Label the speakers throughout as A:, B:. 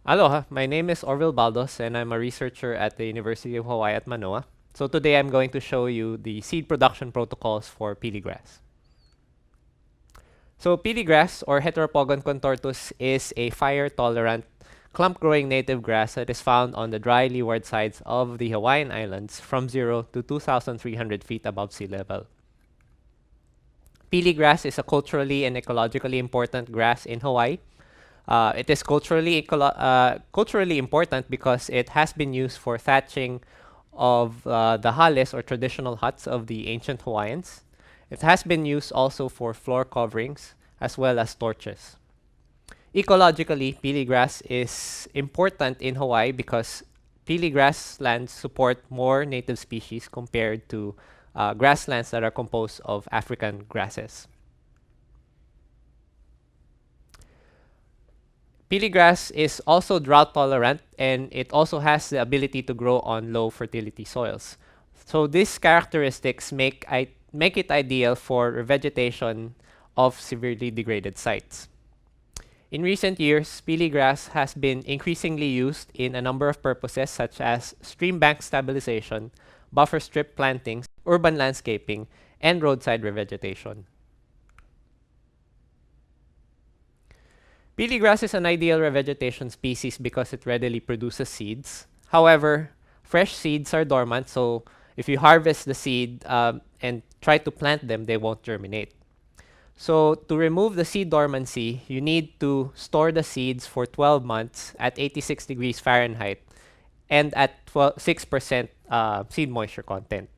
A: Aloha, my name is Orville Baldos and I'm a researcher at the University of Hawaii at Manoa. So today I'm going to show you the seed production protocols for pili grass. So pili grass, or Heteropogon contortus, is a fire-tolerant clump-growing native grass that is found on the dry leeward sides of the Hawaiian Islands from 0 to 2,300 feet above sea level. Pili grass is a culturally and ecologically important grass in Hawaii. It is culturally important because it has been used for thatching of the hales, or traditional huts of the ancient Hawaiians. It has been used also for floor coverings as well as torches. Ecologically, pili grass is important in Hawaii because pili grasslands support more native species compared to grasslands that are composed of African grasses. Pili grass is also drought tolerant, and it also has the ability to grow on low fertility soils. So these characteristics make it ideal for revegetation of severely degraded sites. In recent years, pili grass has been increasingly used in a number of purposes such as stream bank stabilization, buffer strip plantings, urban landscaping, and roadside revegetation. Pili grass is an ideal revegetation species because it readily produces seeds. However, fresh seeds are dormant, so if you harvest the seed and try to plant them, they won't germinate. So to remove the seed dormancy, you need to store the seeds for 12 months at 86 degrees Fahrenheit and at 6% seed moisture content.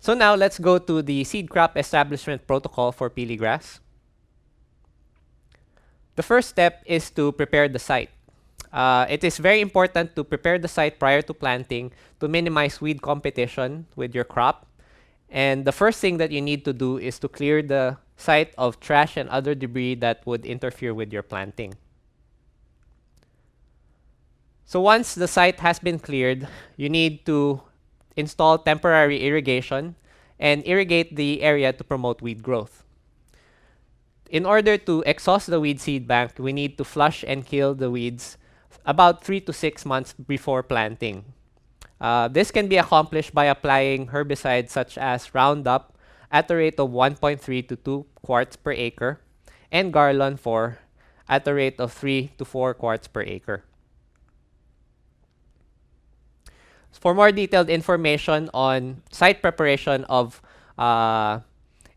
A: So now let's go to the seed crop establishment protocol for pili grass. The first step is to prepare the site. It is very important to prepare the site prior to planting to minimize weed competition with your crop. And the first thing that you need to do is to clear the site of trash and other debris that would interfere with your planting. So once the site has been cleared, you need to install temporary irrigation and irrigate the area to promote weed growth. In order to exhaust the weed seed bank, we need to flush and kill the weeds about 3 to 6 months before planting. This can be accomplished by applying herbicides such as Roundup at a rate of 1.3 to 2 quarts per acre and Garlon 4 at a rate of 3 to 4 quarts per acre. For more detailed information on site preparation of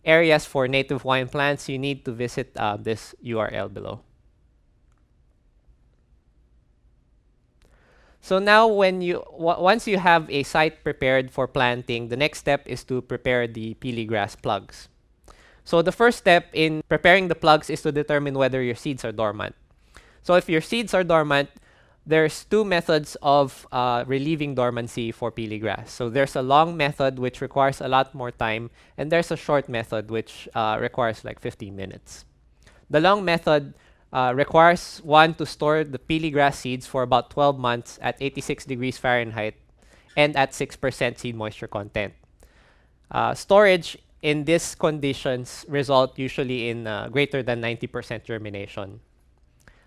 A: areas for native Hawaiian plants, you need to visit this URL below. So now once you have a site prepared for planting, the next step is to prepare the pili grass plugs. So the first step in preparing the plugs is to determine whether your seeds are dormant. So if your seeds are dormant, there's two methods of relieving dormancy for pili grass. So there's a long method which requires a lot more time, and there's a short method which requires like 15 minutes. The long method requires one to store the pili grass seeds for about 12 months at 86 degrees Fahrenheit and at 6% seed moisture content. Storage in these conditions result usually in greater than 90% germination.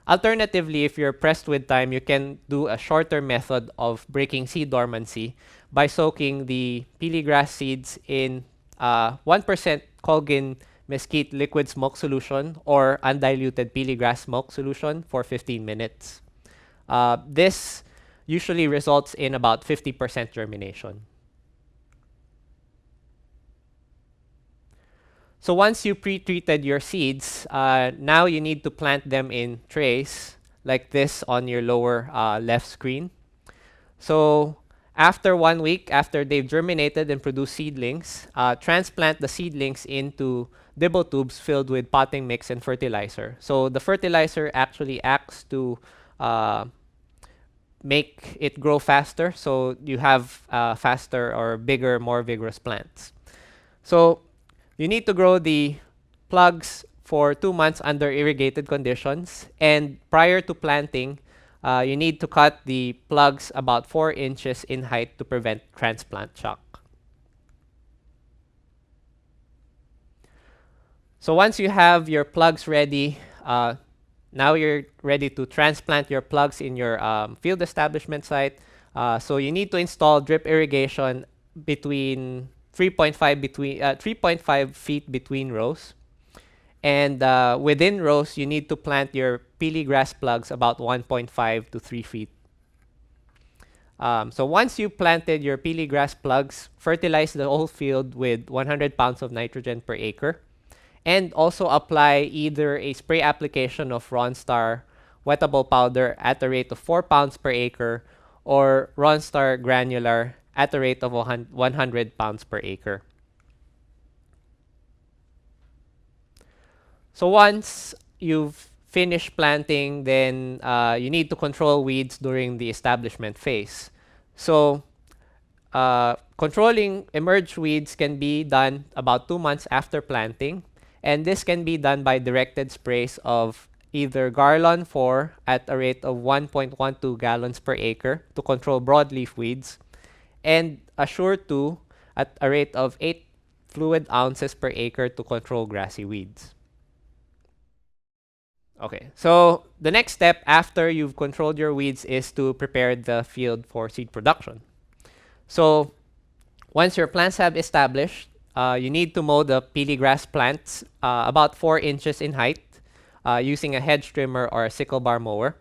A: Alternatively, if you're pressed with time, you can do a shorter method of breaking seed dormancy by soaking the pili grass seeds in 1% Colgin mesquite liquid smoke solution or undiluted pili grass smoke solution for 15 minutes. This usually results in about 50% germination. So once you pre-treated your seeds, now you need to plant them in trays like this on your lower left screen. So after 1 week, after they've germinated and produced seedlings, transplant the seedlings into dibble tubes filled with potting mix and fertilizer. So the fertilizer actually acts to make it grow faster, so you have faster or bigger, more vigorous plants. So you need to grow the plugs for 2 months under irrigated conditions, and prior to planting, you need to cut the plugs about 4 inches in height to prevent transplant shock. So once you have your plugs ready, now you're ready to transplant your plugs in your field establishment site. So you need to install drip irrigation between 3.5 feet between rows. And within rows, you need to plant your pili grass plugs about 1.5 to 3 feet. So once you planted your pili grass plugs, fertilize the whole field with 100 pounds of nitrogen per acre. And also apply either a spray application of Ronstar wettable powder at a rate of 4 pounds per acre or Ronstar granular at a rate of 100 pounds per acre. So once you've finished planting, then you need to control weeds during the establishment phase. So controlling emerged weeds can be done about 2 months after planting. And this can be done by directed sprays of either Garlon 4 at a rate of 1.12 gallons per acre to control broadleaf weeds, and Assure 2 at a rate of 8 fluid ounces per acre to control grassy weeds. Okay, so the next step after you've controlled your weeds is to prepare the field for seed production. So once your plants have established, you need to mow the pili grass plants about 4 inches in height using a hedge trimmer or a sickle bar mower.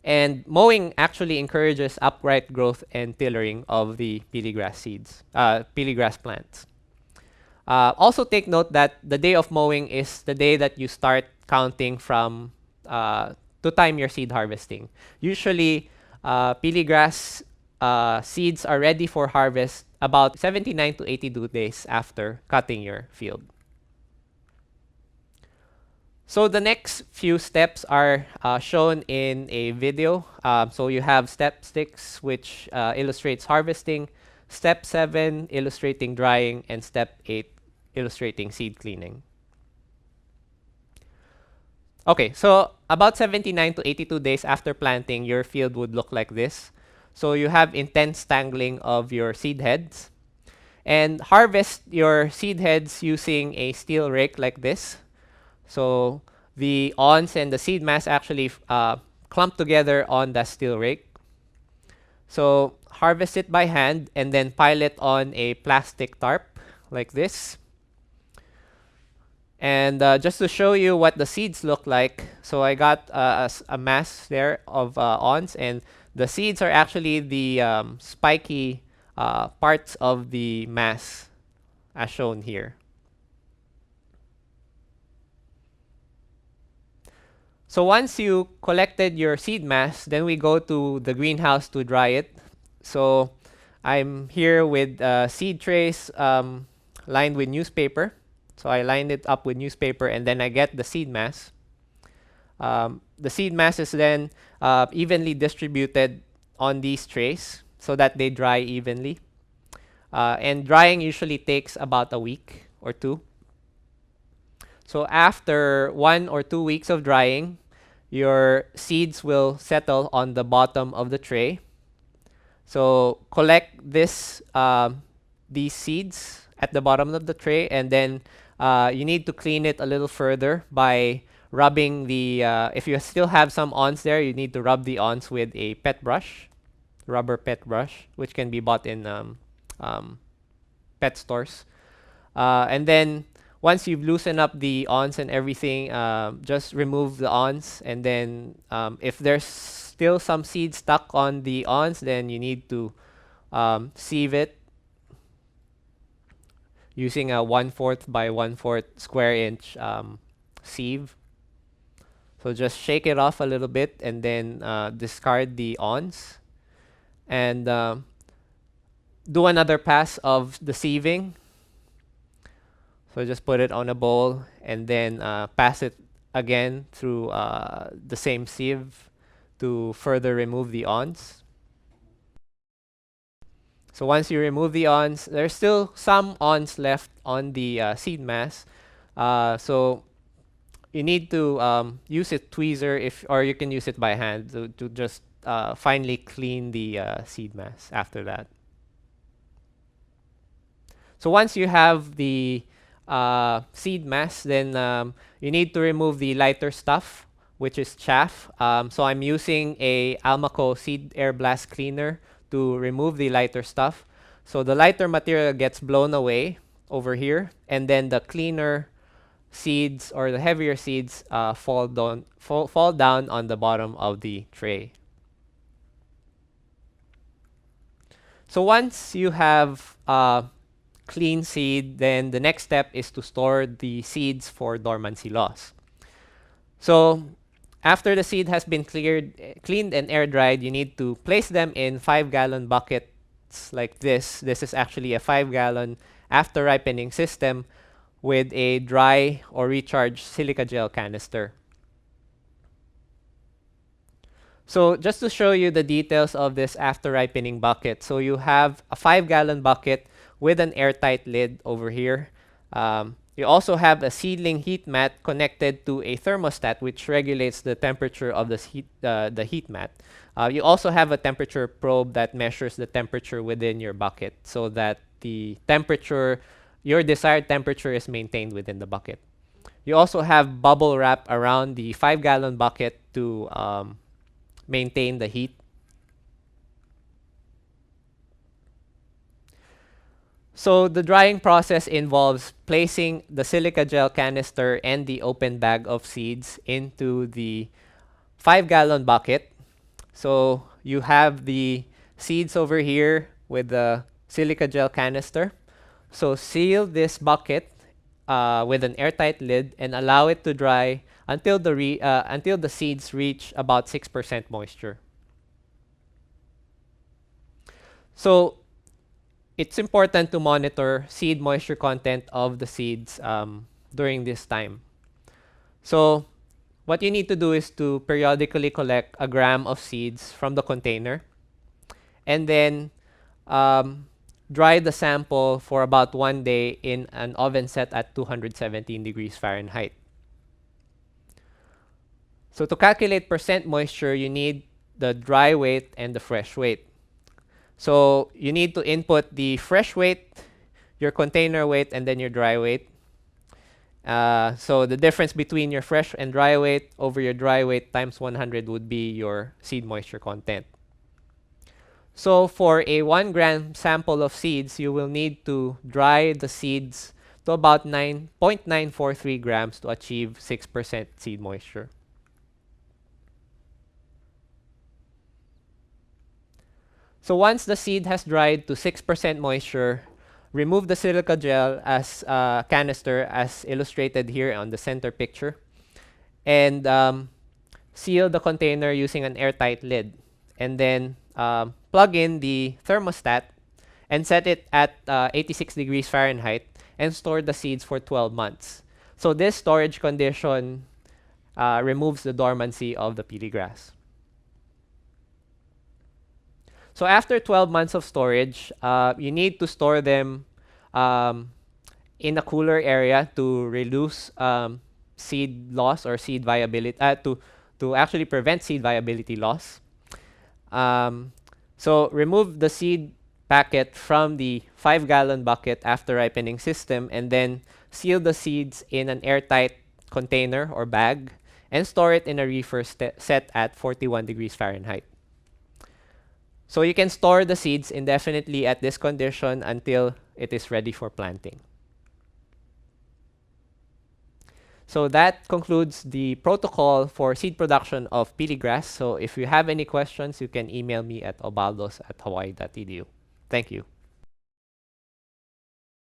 A: And mowing actually encourages upright growth and tillering of the pili grass seeds, pili grass plants. Also take note that the day of mowing is the day that you start counting from to time your seed harvesting. Usually, pili grass seeds are ready for harvest about 79 to 82 days after cutting your field. So the next few steps are shown in a video. So you have step 6, which illustrates harvesting, step 7 illustrating drying, and step 8 illustrating seed cleaning. Okay, so about 79 to 82 days after planting, your field would look like this. So you have intense tangling of your seed heads. And harvest your seed heads using a steel rake like this. So the awns and the seed mass actually clump together on the steel rake. So harvest it by hand and then pile it on a plastic tarp like this. And just to show you what the seeds look like, so I got a mass there of awns, and the seeds are actually the spiky parts of the mass as shown here. So once you collected your seed mass, then we go to the greenhouse to dry it. So I'm here with seed trays lined with newspaper. So I lined it up with newspaper, and then I get the seed mass. The seed mass is then evenly distributed on these trays so that they dry evenly. And drying usually takes about a week or 2. So after 1 or 2 weeks of drying, your seeds will settle on the bottom of the tray. So collect these seeds at the bottom of the tray, and then you need to clean it a little further by rubbing the, if you still have some awns there, you need to rub the awns with a pet brush, rubber pet brush, which can be bought in pet stores. And then once you've loosened up the awns and everything, just remove the awns. And then if there's still some seeds stuck on the awns, then you need to sieve it using a 1/4 by 1/4 square inch sieve. So just shake it off a little bit and then discard the awns. And do another pass of the sieving. So just put it on a bowl and then pass it again through the same sieve to further remove the awns. So once you remove the awns, there's still some awns left on the seed mass. So you need to use a tweezer, or you can use it by hand to just finely clean the seed mass after that. So once you have the seed mass, then you need to remove the lighter stuff which is chaff. So I'm using a Almaco seed air blast cleaner to remove the lighter stuff. So the lighter material gets blown away over here, and then the cleaner seeds or the heavier seeds fall down on the bottom of the tray. So once you have clean seed, then the next step is to store the seeds for dormancy loss. So after the seed has been cleaned and air dried, you need to place them in 5-gallon buckets like this. This is actually a 5-gallon after-ripening system with a dry or recharged silica gel canister. So just to show you the details of this after-ripening bucket. So you have a 5-gallon bucket with an airtight lid over here. You also have a seedling heat mat connected to a thermostat which regulates the temperature of the heat mat. You also have a temperature probe that measures the temperature within your bucket so that the temperature, your desired temperature, is maintained within the bucket. You also have bubble wrap around the 5-gallon bucket to maintain the heat. So the drying process involves placing the silica gel canister and the open bag of seeds into the 5-gallon bucket. So you have the seeds over here with the silica gel canister. So seal this bucket with an airtight lid and allow it to dry until the seeds reach about 6% moisture. So it's important to monitor seed moisture content of the seeds during this time. So what you need to do is to periodically collect a gram of seeds from the container and then dry the sample for about 1 day in an oven set at 217 degrees Fahrenheit. So to calculate percent moisture, you need the dry weight and the fresh weight. So you need to input the fresh weight, your container weight, and then your dry weight. So the difference between your fresh and dry weight over your dry weight times 100 would be your seed moisture content. So for a 1 gram sample of seeds, you will need to dry the seeds to about 9.943 grams to achieve 6% seed moisture. So once the seed has dried to 6% moisture, remove the silica gel as canister as illustrated here on the center picture, and seal the container using an airtight lid. And then plug in the thermostat and set it at 86 degrees Fahrenheit and store the seeds for 12 months. So this storage condition removes the dormancy of the pili grass. So after 12 months of storage, you need to store them in a cooler area to reduce seed loss or seed viability, to actually prevent seed viability loss. So remove the seed packet from the 5-gallon bucket after-ripening system and then seal the seeds in an airtight container or bag and store it in a reefer set at 41 degrees Fahrenheit. So you can store the seeds indefinitely at this condition until it is ready for planting. So that concludes the protocol for seed production of pili grass. So if you have any questions, you can email me at obaldos@hawaii.edu. Thank you.